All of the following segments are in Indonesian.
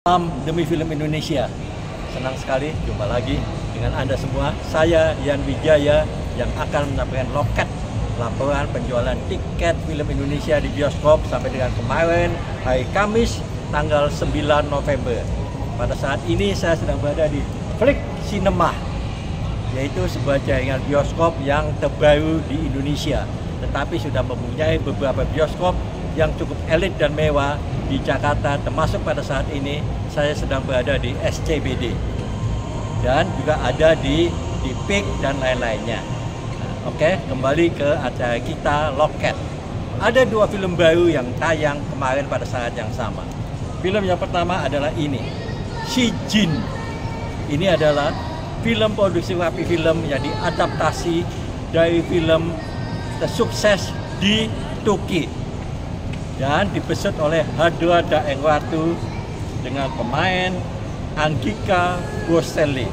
Salam demi film Indonesia. Senang sekali jumpa lagi dengan Anda semua. Saya Yan Wijaya yang akan menyampaikan loket laporan penjualan tiket film Indonesia di bioskop sampai dengan kemarin hari Kamis tanggal 9 November. Pada saat ini saya sedang berada di Flick Cinema, yaitu sebuah jaringan bioskop yang terbaru di Indonesia, tetapi sudah mempunyai beberapa bioskop yang cukup elit dan mewah di Jakarta, termasuk pada saat ini saya sedang berada di SCBD dan juga ada di PIK dan lain-lainnya. Oke, kembali ke acara kita Loket. Ada dua film baru yang tayang kemarin pada saat yang sama. Film yang pertama adalah ini, Si Jin. Ini adalah film produksi Rapi Film yang diadaptasi dari film tersukses di Turki dan dibesut oleh Hadra Daengwatu dengan pemain Anggika Bostelli.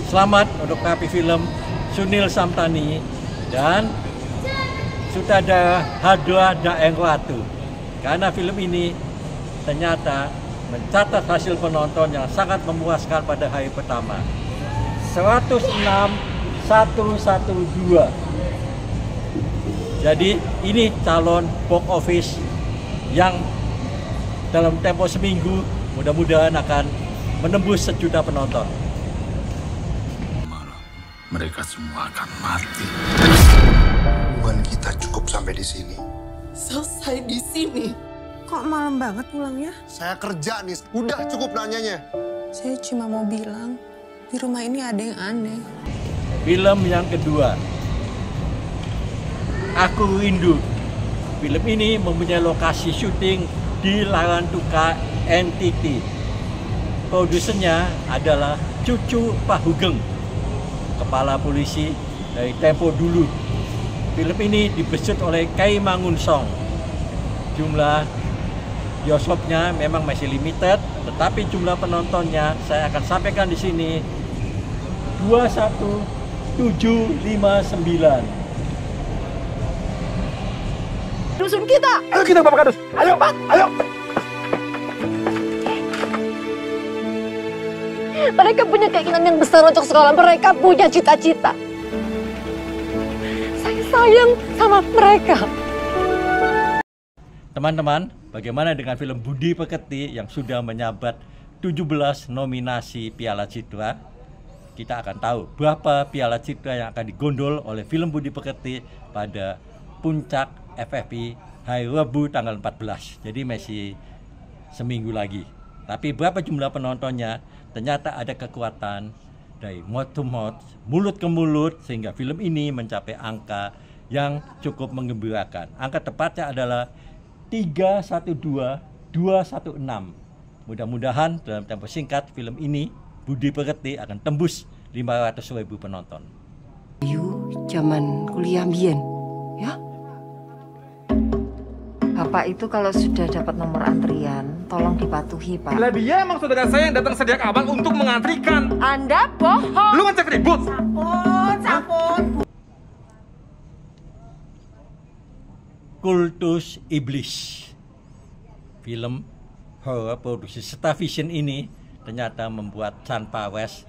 Selamat untuk Rapi Film Sunil Samtani dan sutradara Hadra Daengwatu, karena film ini ternyata mencatat hasil penonton yang sangat memuaskan pada hari pertama, 106.112. Jadi ini calon box office yang dalam tempo seminggu mudah-mudahan akan menembus 1 juta penonton. Mereka semua akan mati. Hubungan kita cukup sampai di sini. Selesai di sini. Kok malam banget pulangnya? Saya kerja nih, udah cukup nanyanya. Saya cuma mau bilang, di rumah ini ada yang aneh. Film yang kedua, Aku Rindu. Film ini mempunyai lokasi syuting di Larantuka NTT. Produsernya adalah Cucu Pahugeng, kepala polisi dari Tempo dulu. Film ini dibesut oleh Kai Mangunsong. Jumlah bioskopnya memang masih limited, tetapi jumlah penontonnya saya akan sampaikan di sini 21.759. Dusun kita. Ayo kita Bapak Kadus, ayo Pak, ayo. Mereka punya keinginan yang besar untuk sekolah. Mereka punya cita-cita. Saya sayang sama mereka. Teman-teman, bagaimana dengan film Budi Pekerti yang sudah menyabat 17 nominasi Piala Citra? Kita akan tahu berapa Piala Citra yang akan digondol oleh film Budi Pekerti pada puncak FFI hari Rabu tanggal 14. Jadi masih seminggu lagi. Tapi berapa jumlah penontonnya? Ternyata ada kekuatan dari mouth to mouth, mulut ke mulut, sehingga film ini mencapai angka yang cukup menggembirakan. Angka tepatnya adalah 312.216. Mudah-mudahan dalam tempo singkat film ini Budi Pekerti akan tembus 500.000 penonton. Zaman kuliah mbien, ya? Bapak itu kalau sudah dapat nomor antrian, tolong dipatuhi, Pak. Lah dia emang saudara saya yang datang sejak awal untuk mengantrikan. Anda bohong. Lu ngecek ribut. Sabun. Kultus Iblis. Film horor produksi Starvision ini ternyata membuat Chan Pawes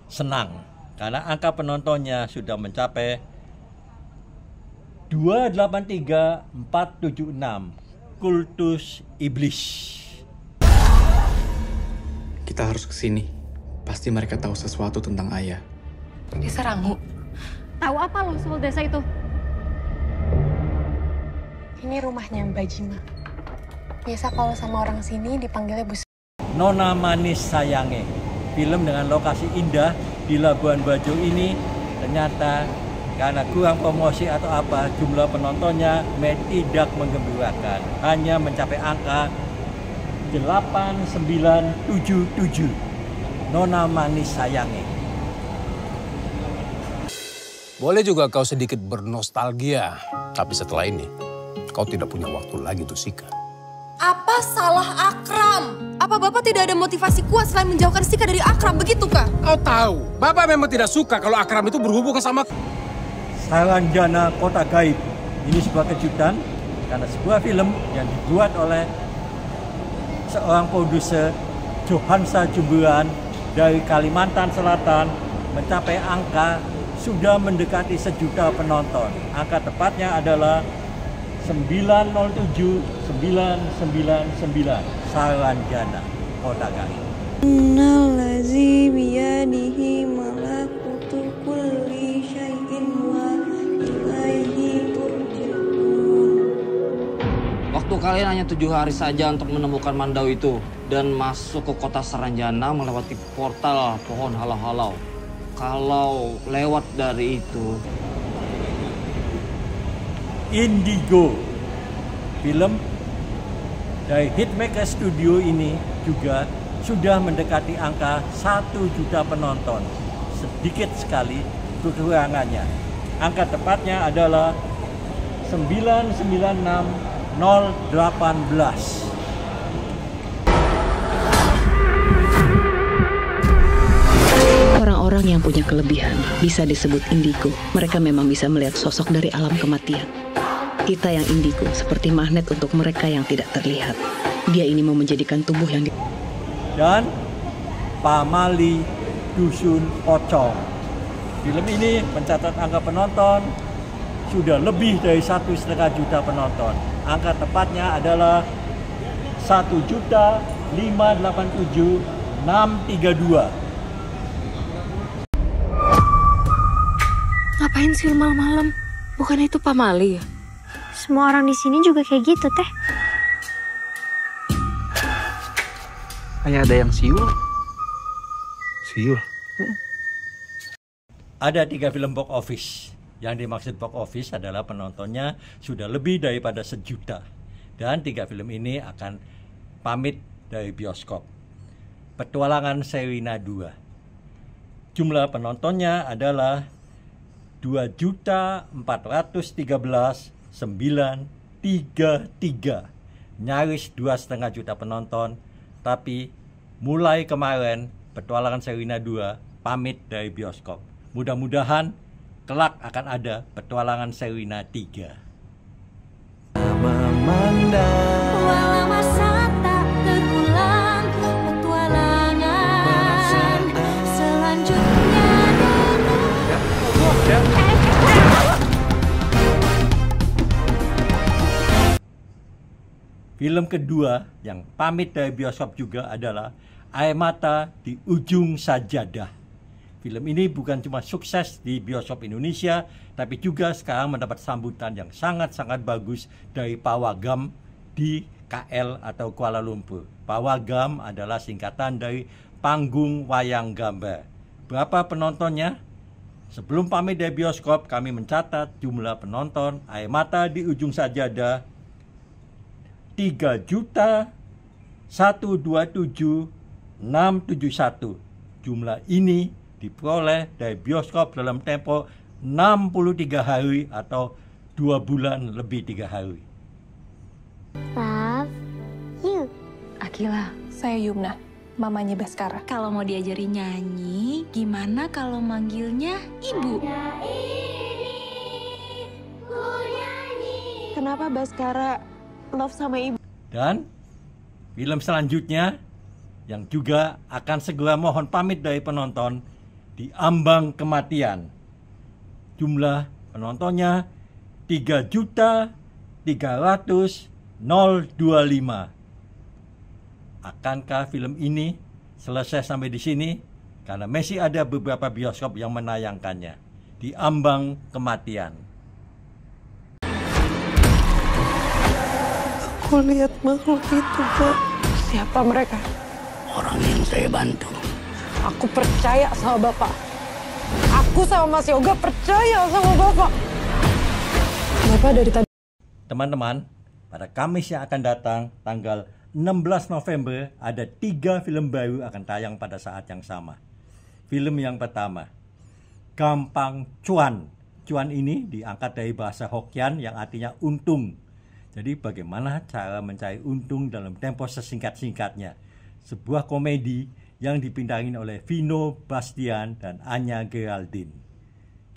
senang karena angka penontonnya sudah mencapai 283.476. Kultus Iblis. Kita harus ke sini. Pasti mereka tahu sesuatu tentang ayah. Desa Rangu. Tahu apa lo soal desa itu? Ini rumahnya Mbak Jima. Biasa kalau sama orang sini dipanggilnya Bu. Nona Manis Sayange. Film dengan lokasi indah di Labuan Bajo ini ternyata karena kurang promosi atau apa, jumlah penontonnya tidak menggembirakan. Hanya mencapai angka 8977. Nona Manis Sayange. Boleh juga kau sedikit bernostalgia. Tapi setelah ini, kau tidak punya waktu lagi untuk Sika. Apa salah Akram? Apa Bapak tidak ada motivasi kuat selain menjauhkan Sika dari Akram, begitukah? Kau tahu, Bapak memang tidak suka kalau Akram itu berhubungan sama... Saranjana Kota Gaib. Ini sebuah kejutan karena sebuah film yang dibuat oleh seorang produser Johansa Jumburan dari Kalimantan Selatan mencapai angka sudah mendekati 1 juta penonton. Angka tepatnya adalah 907.999 Saranjana, Kota Garin. Innalazi biyadihi malakutu kulli syai'in wa ilaihi turja'un. Waktu kalian hanya 7 hari saja untuk menemukan Mandau itu dan masuk ke kota Saranjana melewati portal pohon halau-halau. Kalau lewat dari itu, Indigo, film dari Hitmaker Studio ini juga sudah mendekati angka 1 juta penonton. Sedikit sekali kekurangannya. Angka tepatnya adalah 996.018. Orang-orang yang punya kelebihan bisa disebut indigo. Mereka memang bisa melihat sosok dari alam kematian. Kita yang indigo seperti magnet untuk mereka yang tidak terlihat. Dia ini mau menjadikan tubuh yang dan Pamali Dusun Pocong. Film ini mencatat angka penonton sudah lebih dari 1,5 juta penonton. Angka tepatnya adalah 1.587.632. Ngapain sih malam-malam? Bukan itu Pamali ya? Semua orang di sini juga kayak gitu, Teh. Kayak ada yang siul. Siul? Ada 3 film box office. Yang dimaksud box office adalah penontonnya sudah lebih daripada 1 juta. Dan 3 film ini akan pamit dari bioskop. Petualangan Sherina 2. Jumlah penontonnya adalah 2.413.933, nyaris 2,5 juta penonton. Tapi mulai kemarin Petualangan Sherina 2 pamit dari bioskop. Mudah-mudahan kelak akan ada Petualangan Sherina 3. Walau masa tak terulang, petualangan selanjutnya. Film kedua yang pamit dari bioskop juga adalah Air Mata di Ujung Sajadah. Film ini bukan cuma sukses di bioskop Indonesia, tapi juga sekarang mendapat sambutan yang sangat-sangat bagus dari Pawagam di KL atau Kuala Lumpur. Pawagam adalah singkatan dari Panggung Wayang Gambar. Berapa penontonnya? Sebelum pamit dari bioskop, kami mencatat jumlah penonton Air Mata di Ujung Sajadah 3.127.671. Jumlah ini diperoleh dari bioskop dalam tempo 63 hari atau 2 bulan lebih 3 hari. Love you. Akila, saya Yumna, mamanya Baskara. Kalau mau diajari nyanyi, gimana kalau manggilnya ibu? Kenapa Baskara love sama ibu? Dan film selanjutnya yang juga akan segera mohon pamit dari penonton, Di Ambang Kematian. Jumlah penontonnya 3.300.025. Akankah film ini selesai sampai di sini? Karena masih ada beberapa bioskop yang menayangkannya. Di Ambang Kematian. Aku lihat makhluk itu, Pak. Siapa mereka? Orang yang saya bantu. Aku percaya sama Bapak. Aku sama Mas Yoga percaya sama Bapak. Bapak dari tadi. Teman-teman, pada Kamis yang akan datang, tanggal 16 November, ada 3 film baru akan tayang pada saat yang sama. Film yang pertama, Gampang Cuan. Cuan ini diangkat dari bahasa Hokkien yang artinya untung. Jadi bagaimana cara mencari untung dalam tempo sesingkat-singkatnya. Sebuah komedi yang dibintangi oleh Vino Bastian dan Anya Geraldine.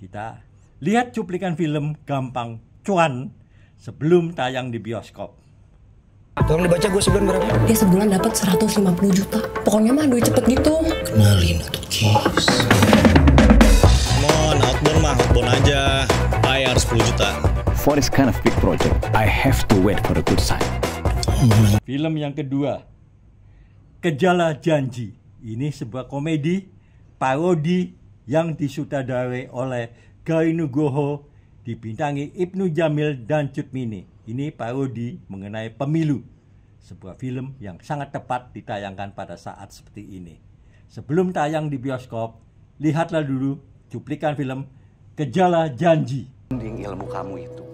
Kita lihat cuplikan film Gampang Cuan sebelum tayang di bioskop. Tolong dibaca gue sebulan berapa? Dia sebulan dapat 150 juta. Pokoknya mah duit cepet gitu. Kenalin atau Kis. Mon, outbound aja. Bayar 10 juta. For this kind of big project, I have to wait for the good sign. Film yang kedua, Gejala Janji. Ini sebuah komedi parodi yang disutradarai oleh Gai Nugroho, dibintangi Ibnu Jamil dan Cut Mini. Ini parodi mengenai pemilu. Sebuah film yang sangat tepat ditayangkan pada saat seperti ini. Sebelum tayang di bioskop, lihatlah dulu cuplikan film Gejala Janji. Ilmu kamu itu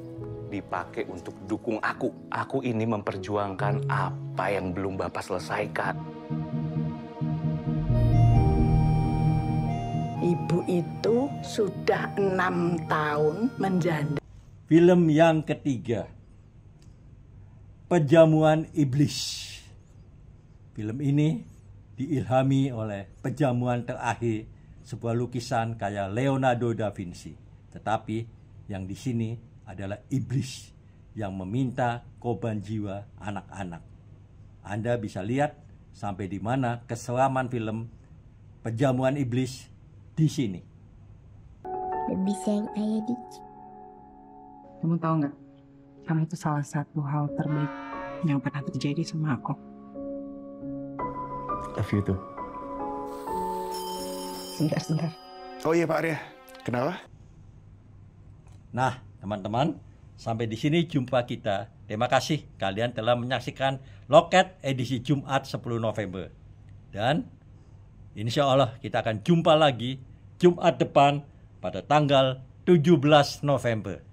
dipakai untuk dukung aku. Aku ini memperjuangkan apa yang belum Bapak selesaikan. Ibu itu sudah 6 tahun menjanda. Film yang ketiga, Pejamuan Iblis. Film ini diilhami oleh pejamuan terakhir sebuah lukisan karya Leonardo da Vinci. Tetapi yang di sini adalah iblis yang meminta korban jiwa anak-anak. Anda bisa lihat sampai di mana keselaman film Pejamuan Iblis di sini. Lebih sayang ayah dikit. Kamu tahu nggak? Kamu itu salah satu hal terbaik yang pernah terjadi sama aku. Love you too. Sebentar. Oh iya Pak Arya, kenapa? Nah, teman-teman, sampai di sini jumpa kita. Terima kasih kalian telah menyaksikan Loket edisi Jumat 10 November. Dan insya Allah kita akan jumpa lagi Jumat depan pada tanggal 17 November.